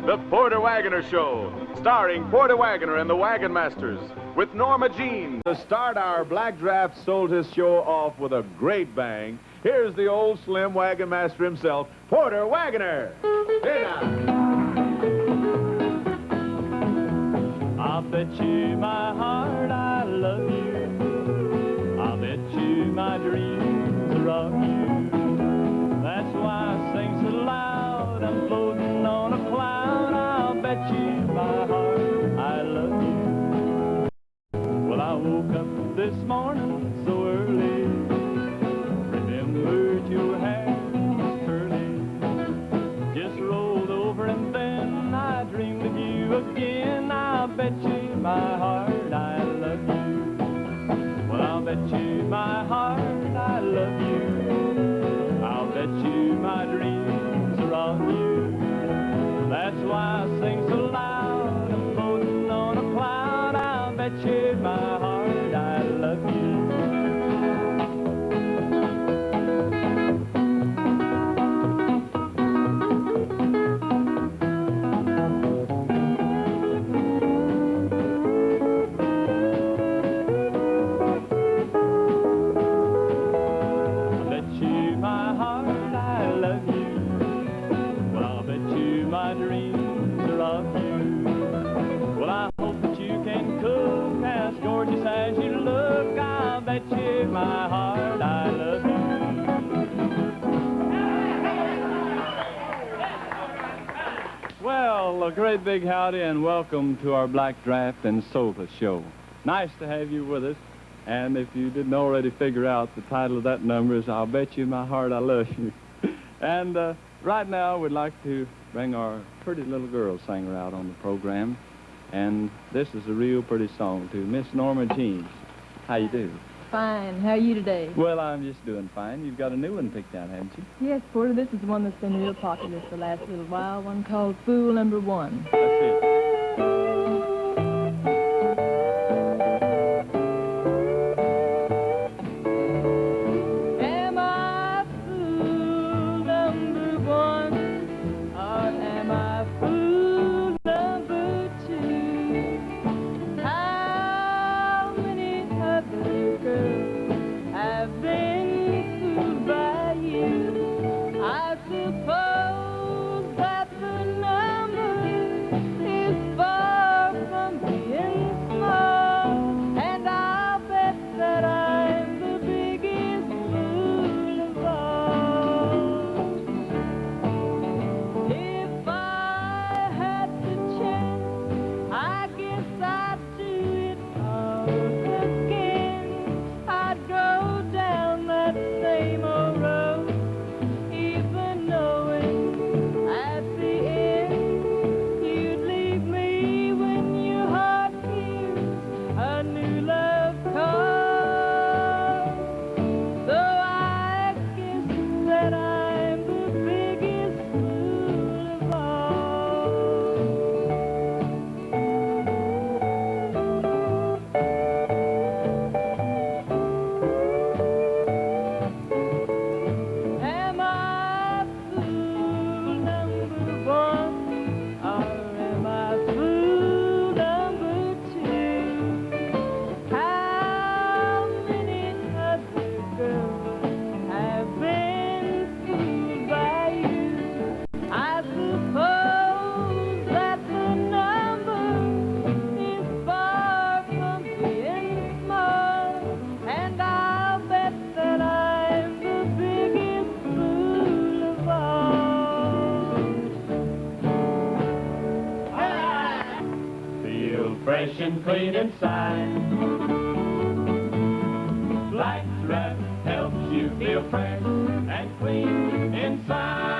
The Porter Wagoner Show, starring Porter Wagoner and the Wagon Masters, with Norma Jean. To start our Black Draft Solstice show off with a great bang, here's the old slim Wagon Master himself, Porter Wagoner. Here now. I'll bet you my heart I love you. I'll bet you my dreams are of you. That's why I sing so loud. I'm floating on a cloud. I'll bet you my heart I love you. Well, I woke up this morning so early. Remembered your hair was curly. Just rolled over and then I dreamed of you again. I'll bet you my heart I love you. Well, I'll bet you my heart I love you. I'll bet you my dreams are of you. That's why I sing so loud. I'm floating on a cloud. I'll bet you my heart I love you. My heart, I love you. Well, a great big howdy and welcome to our Black Draft and Solstice show. Nice to have you with us. And if you didn't already figure out, the title of that number is I'll Bet You My Heart I Love You. And right now we'd like to bring our pretty little girl singer out on the program. And this is a real pretty song too. Miss Norma Jean. How you do? Fine. How are you today? Well, I'm just doing fine. You've got a new one picked out, haven't you? Yes, Porter. This is the one that's been real popular for the last little while. One called Fool Number One. That's it. Am I fool number one, or am I fool number two? How many other girls have been fooled by you? I suppose that the number is far from being small, and I'll bet that I'm the biggest fool of all. If I had the chance, I guess I'd do it all again. I'd go down that same old road, even knowing at the end you'd leave me when your heart hears a new love call. So I guess that I'm the biggest fool of all. Am I fool number one, or am I fool number two? How many other girls have been fooled by you? I suppose that the number is far from being small, and I'll bet that I'm the biggest fool of all. Feel fresh and clean inside. Black Draft helps you feel fresh and clean inside.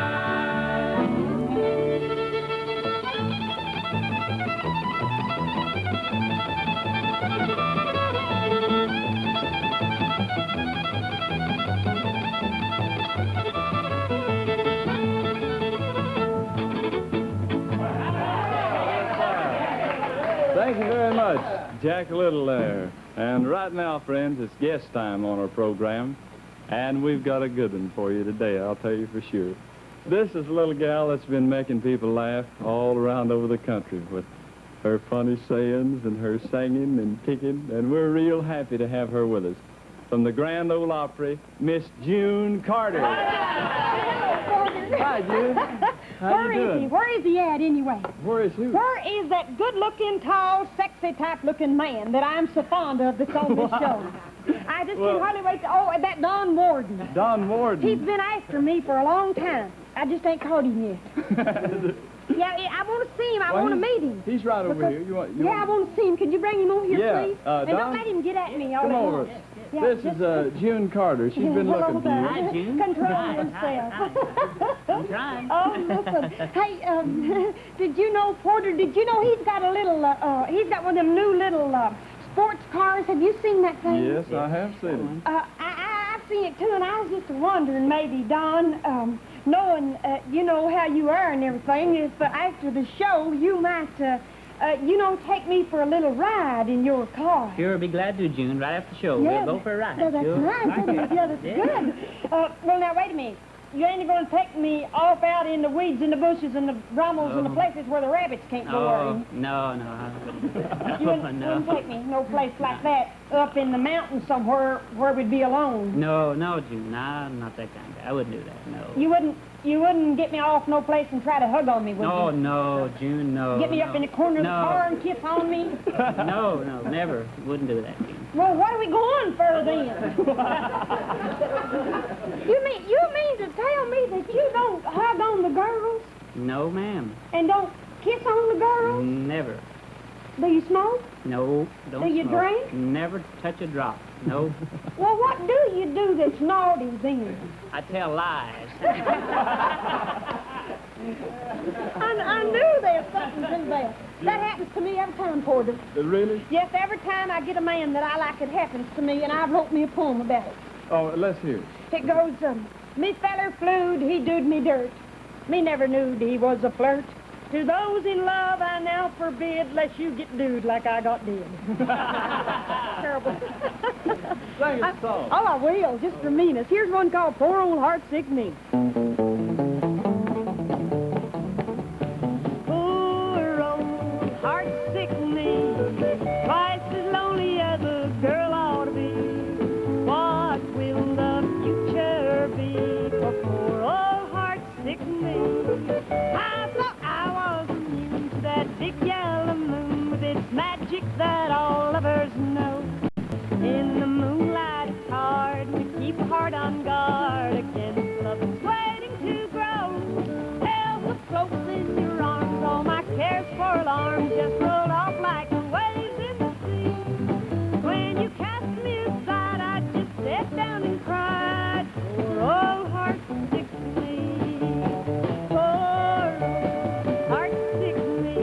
Thank you very much, Jack Little there. And right now, friends, it's guest time on our program. And we've got a good one for you today, I'll tell you for sure. This is a little gal that's been making people laugh all around over the country with her funny sayings and her singing and kicking, and we're real happy to have her with us. From the Grand Ole Opry, Miss June Carter. Hi, June. How you doing? Where is he at, anyway? Where is who? Where is that good-looking, tall, sexy type-looking man that I'm so fond of that's on this show? I just can hardly wait to... Oh, that Don Warden. Don Warden. He's been after me for a long time. I just ain't caught him yet. Yeah, I want to see him. I want to meet him. He's right over here. I want to see him. Can you bring him over here, please? And Don, don't let him get at me all come at over. once. Yeah, This is June Carter. She's been looking for you. Hi, June. Control Hi. himself. I'm trying. Oh, listen. Hey, did you know, Porter, did you know he's got a little, he's got one of them new little sports cars? Have you seen that thing? Yes, I have seen it. I've seen it too, and I was just wondering, maybe, Don, knowing, you know, how you are and everything, if after the show you might, you know, take me for a little ride in your car. Sure, be glad to, June. Right after the show, Yeah, we'll go for a ride. No, that's sure. right. Yeah, that's good. Well, now, wait a minute. You ain't going to take me off out in the weeds and the bushes and the brambles and the places where the rabbits can't go, are Oh, you? no. You wouldn't take me no place like that up in the mountains somewhere where we'd be alone. No, June. No, I'm not that kind of guy. I wouldn't do that, no. You wouldn't get me off no place and try to hug on me, would you? No, June, no. Get me up in the corner of the car and kiss on me? No, never. Wouldn't do that, June. Well, what are we going for then? You mean to tell me that you don't hug on the girls No, ma'am. and don't kiss on the girls? Never. Do you smoke? No, don't Do you smoke. drink? Never touch a drop. No. Well, what do you do that's naughty then? I tell lies. I knew there was something to that. That happens to me every time, Porter. Really? Yes, every time I get a man that I like, it happens to me, and I've wrote me a poem about it. Oh, let's hear it. It goes, me feller flewed, he doed me dirt. Me never knewed he was a flirt. To those in love I now forbid, lest you get dude like I got did. Terrible. Sing a song. Oh, I will, just for meanness. Here's one called Poor Old Heartsick Me. Poor old heartsick me, twice as lonely as a girl ought to be. What will the future be for poor old heartsick me? I thought I was immune to that big yellow moon with its magic that all lovers know. In the moonlight it's hard to keep a heart on guard against love that's waiting to grow. Held so close in your arms, all my cares for alarm just rolled off like the waves in the sea. When you cast me aside, I just sat down and cried. Poor old heartsick me. Poor old heartsick me.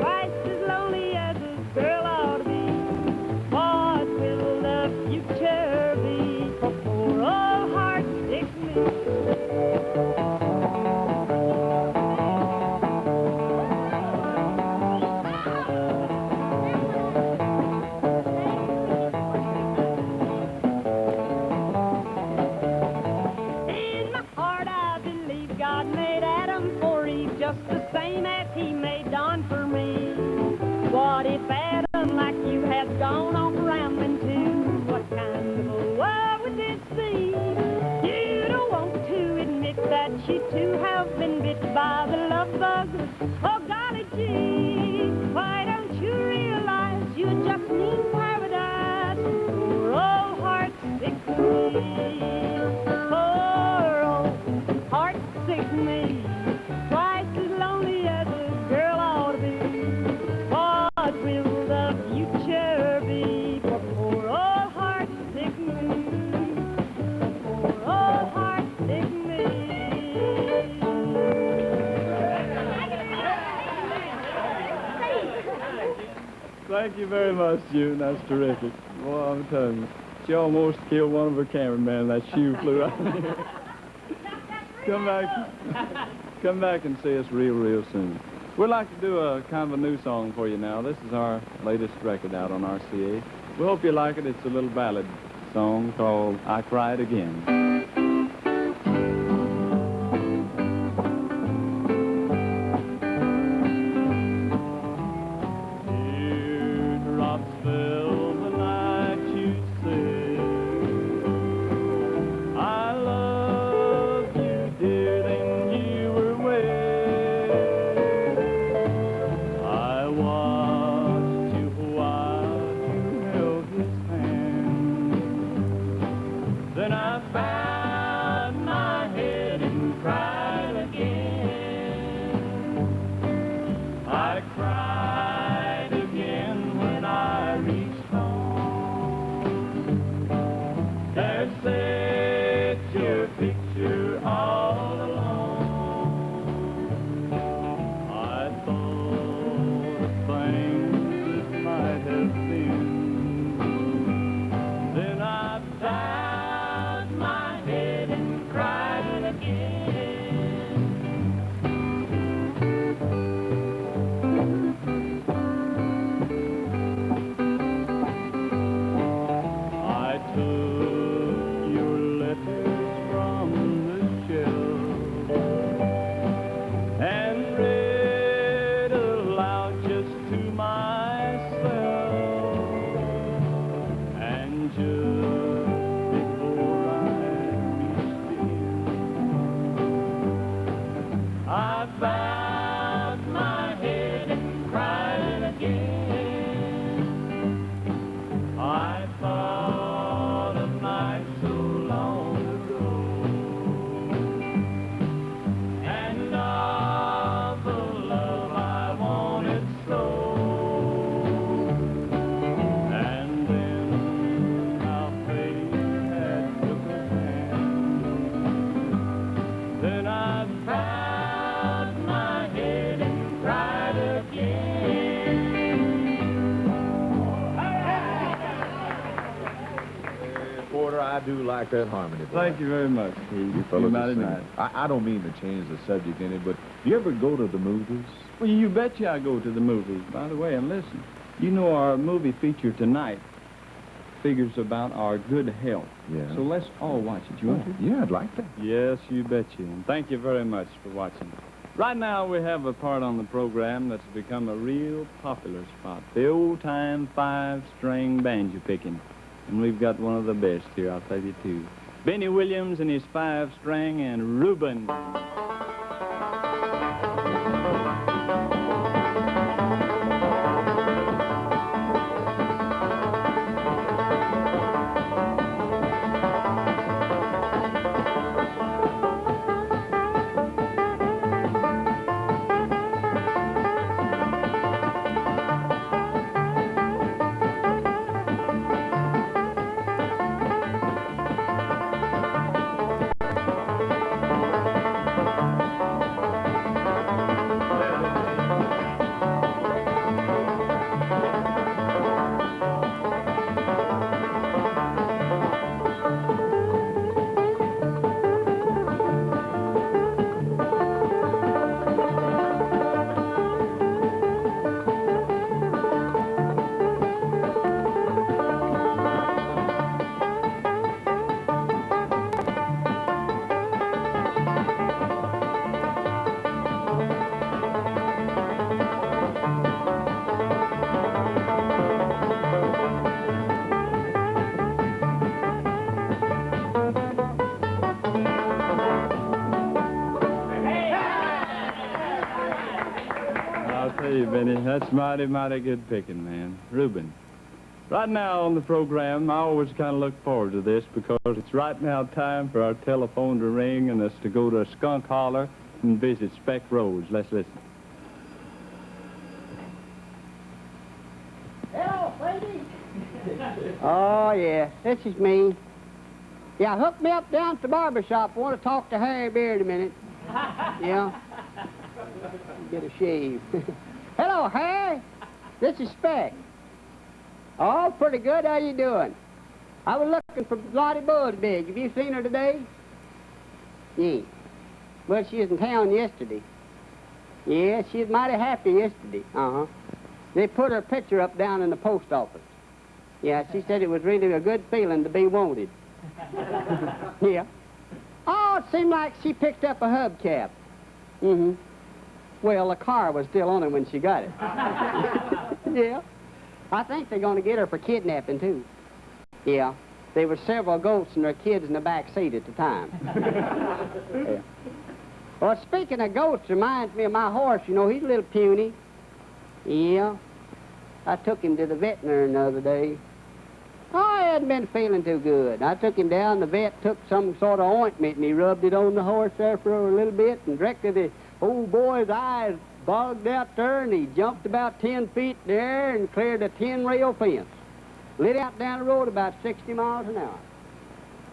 Twice as lonely as a girl ought to be. What will the future be for poor old heartsick me? In my heart I believe God made Adam for Eve just the same as he made Don for me. What if Adam, like you, had gone off rambling too? What kind of a world would this be? You don't want to admit that you too have been bit by the love bug. Oh golly gee, why don't you realize you just need paradise? Poor old heartsick me. Poor old heartsick me. Twice as lonely as a girl ought to be. What will the future be for poor old heartsick me? Poor old heartsick me. Thank you very much, June. That's terrific. Boy, I'm telling you, she almost killed one of her cameramen. That shoe flew out here. Come back and see us real soon. We'd like to do a kind of a new song for you now. This is our latest record out on RCA. We hope you like it. It's a little ballad song called I Cried Again. I bowed my head and cried again. I thought of nights so long ago, and of the love I wanted so. And then how fate had took a hand. Then I bowed my head and cried again. Porter, I do like that harmony. Boy. Thank you very much. You fellas mighty are singing. nice. I don't mean to change the subject any, but do you ever go to the movies? Well, you betcha I go to the movies. By the way, and listen, you know our movie feature tonight figures about our good health. Yeah. So let's all watch it. You want to? Yeah, I'd like that. Yes, you betcha. And thank you very much for watching. Right now, we have a part on the program that's become a real popular spot. The old-time five-string banjo picking. And we've got one of the best here, I'll tell you, too. Benny Williams and his five-string and Reuben. I'll tell you, Benny, that's mighty, mighty good picking, man. Reuben. Right now on the program, I always kind of look forward to this because it's right now time for our telephone to ring and us to go to a skunk holler and visit Speck Rhodes. Let's listen. Hello, lady. Oh, yeah, this is me. Yeah, hook me up down to the barber shop. I want to talk to Harry Beard a minute. Yeah. Get a shave. Hello, Harry. This is Speck. Oh, pretty good. How you doing? I was looking for Lottie Bullsbig. Have you seen her today? Yeah. Well, she was in town yesterday. Yeah, she was mighty happy yesterday. Uh-huh. They put her picture up down in the post office. Yeah, she said it was really a good feeling to be wanted. Yeah. Oh, it seemed like she picked up a hubcap. Mm-hmm. Well, the car was still on her when she got it. Yeah. I think they're going to get her for kidnapping, too. Yeah. There were several goats and their kids in the back seat at the time. Yeah. Well, speaking of goats, reminds me of my horse. You know, he's a little puny. Yeah. I took him to the veterinarian the other day. Oh, I hadn't been feeling too good. I took him down. The vet took some sort of ointment, and he rubbed it on the horse there for a little bit, and directly the old boy's eyes bogged out there, and he jumped about 10 feet in the air and cleared a 10-rail fence. Lit out down the road about 60 miles an hour.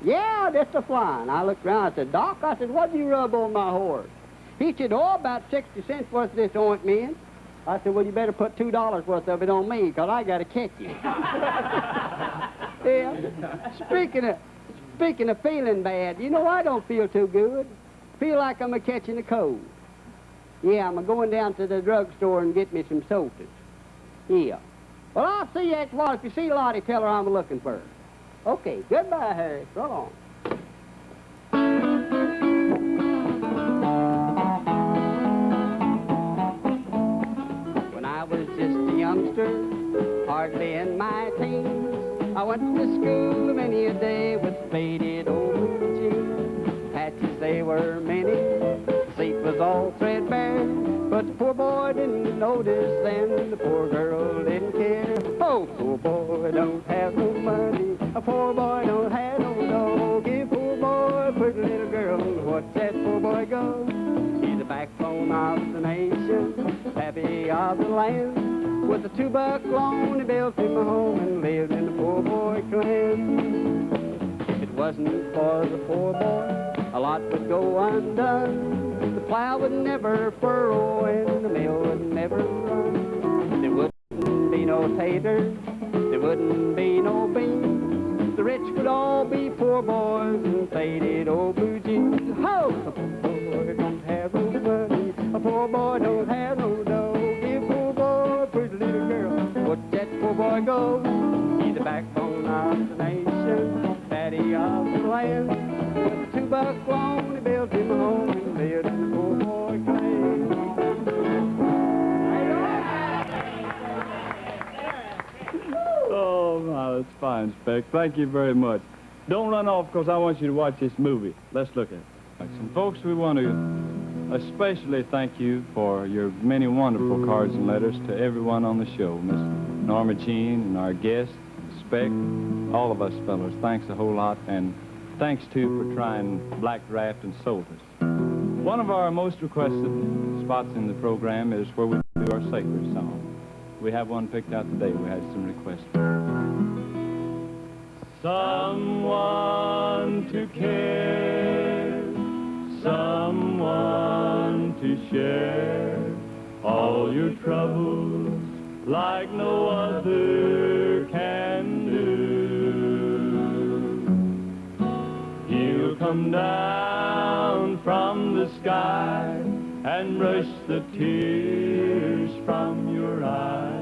Yeah, just a flying. I looked around. I said, Doc, I said, what'd you rub on my horse? He said, oh, about 60 cents worth of this ointment. I said, well, you better put $2 worth of it on me, because I got to catch you. Yeah. Speaking of feeling bad, you know, I don't feel too good. Feel like I'm catching a cold. Yeah, I'm going down to the drugstore and get me some Solstice. Yeah. Well, I'll see you at Well, if you see Lottie, tell her I'm looking for her. Okay, goodbye, Harry. So long. When I was just a youngster, hardly in my teens, I went to school many a day with faded old blue jeans. Patches, they were many, the seat was all threadbare. But the poor boy didn't notice then, the poor girl didn't care. Oh, poor boy don't have no money, a poor boy don't have no dough. Give poor boy a pretty little girl, what's that poor boy go? He's the backbone of the nation, happy of the land. With a $2 loan, he built him a home and lived in the poor boy clan. If it wasn't for the poor boy, a lot would go undone. The plow would never furrow and the mill would never run. There wouldn't be no taters, there wouldn't be no beans. The rich would all be poor boys and faded old blue jeans. Ho! A poor boy don't have no money, a poor boy don't have no dough. Give poor boy a pretty little girl, what's that poor boy go? He's the backbone of the nation, daddy of the land. With a $2 loan, he built him a home and lived in the poor boy clan. Oh, my, that's fine, Speck. Thank you very much. Don't run off, because I want you to watch this movie. Let's look at it. And folks, we want to especially thank you for your many wonderful cards and letters to everyone on the show. Miss Norma Jean and our guest, Speck, all of us fellows. Thanks a whole lot, and thanks, too, for trying Black Draft and Soltis. One of our most requested spots in the program is where we do our sacred song. We have one picked out today. We had some requests. Someone to care, someone to share all your troubles like no other can do. He'll come down from the sky and brush the tears from your eyes.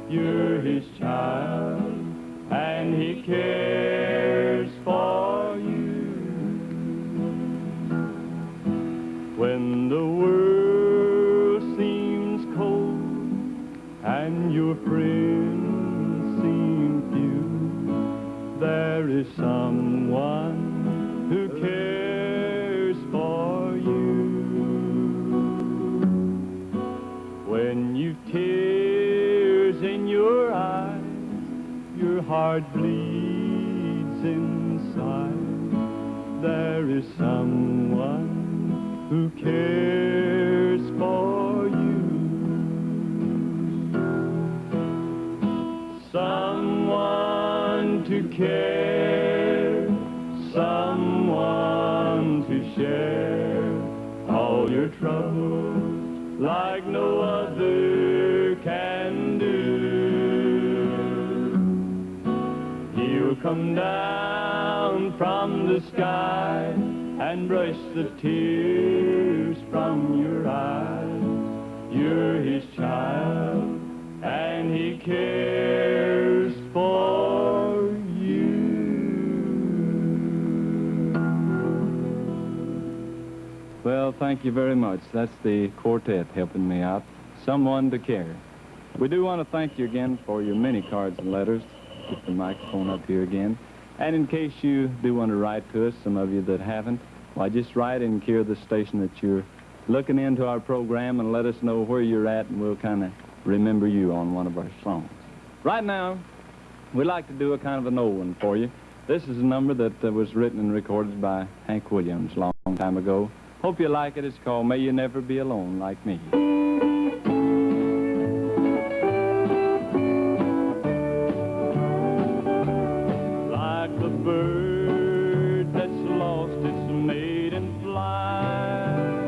You're his child, and he cares for you. When the world seems cold and your friends seem few, there is someone who cares for you. When you've tears in your eyes, your heart bleeds inside, there is someone who cares for you. Someone to care, someone to share all your troubles like no other can do. He'll come down from the sky and brush the tears from your eyes. You're his child, and he cares for you. Well, thank you very much. That's the quartet helping me out. Someone to care. We do want to thank you again for your many cards and letters. Get the microphone up here again. And in case you do want to write to us, some of you that haven't, why, just write in care of the station that you're looking into our program and let us know where you're at, and we'll kind of remember you on one of our songs. Right now, we'd like to do a kind of an old one for you. This is a number that was written and recorded by Hank Williams a long time ago. Hope you like it. It's called May You Never Be Alone Like Me. Like the bird that's lost its mate in flight,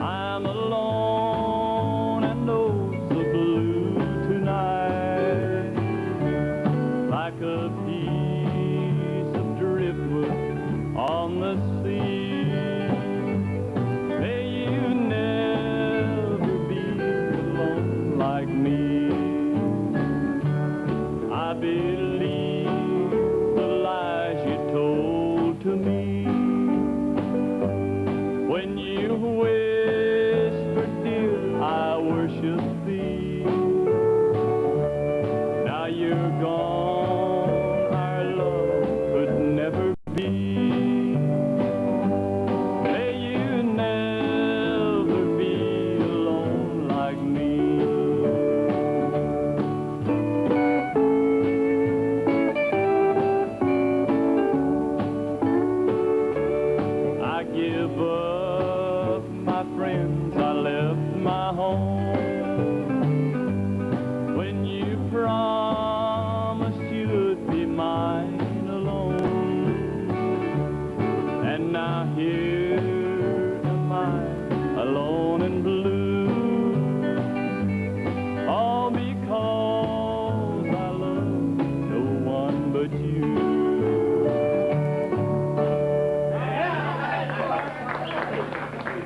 I'm alone and knows the blue tonight. Like a piece of driftwood on the sea, may you never be alone like me. I believe the lies you told to me when you whispered, dear, I worship thee. Now you're gone, our love could never be. May you never be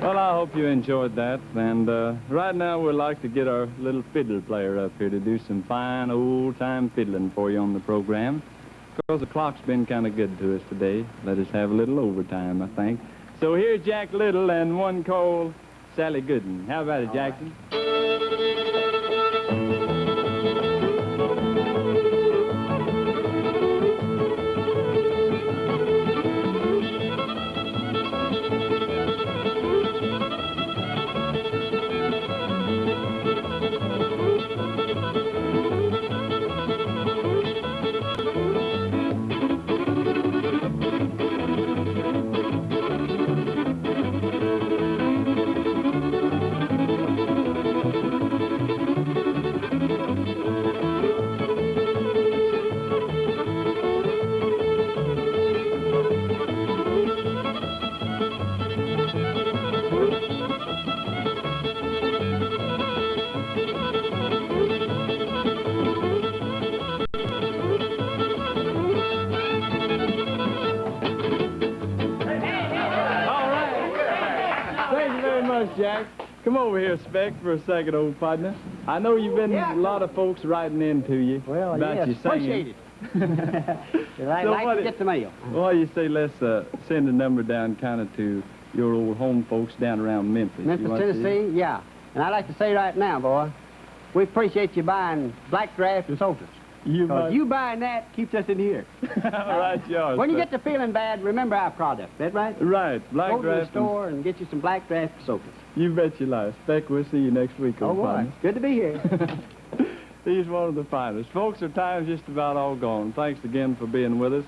Well, I hope you enjoyed that. And right now we'd like to get our little fiddle player up here to do some fine old-time fiddling for you on the program. Because the clock's been kind of good to us today. Let us have a little overtime, I think. So here's Jack Little and one called Sally Gooden. How about it, Jackson? Jack. Come over here, Speck, for a second, old partner. I know you've been a lot of folks writing into you about yes, you appreciate singing. it. I like to get the mail. Well, you say let's send a number down kind of to your old home folks down around Memphis. Memphis, Tennessee, yeah. And I'd like to say right now, boy, we appreciate you buying Black Draft and Soldiers. You buying that keeps us in here. All right, yours. When you get to feeling bad, remember our product. That right? Right. Black Go Draft. to the store and get you some Black Draft Soldiers. You bet your life. Speck, we'll see you next week, old partner. Good to be here. He's one of the finest. Folks, our time's just about all gone. Thanks again for being with us.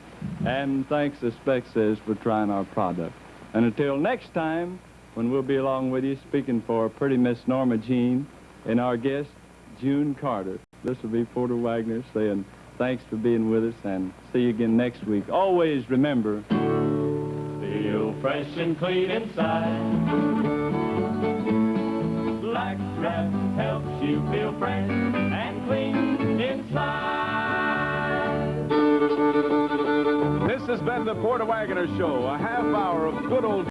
And thanks, as Speck says, for trying our product. And until next time, when we'll be along with you, speaking for pretty Miss Norma Jean and our guest, June Carter. This will be Porter Wagoner saying thanks for being with us, and see you again next week. Always remember, feel fresh and clean inside. Black Draft helps you feel fresh and clean inside. This has been the Porter Wagoner Show, a half hour of good old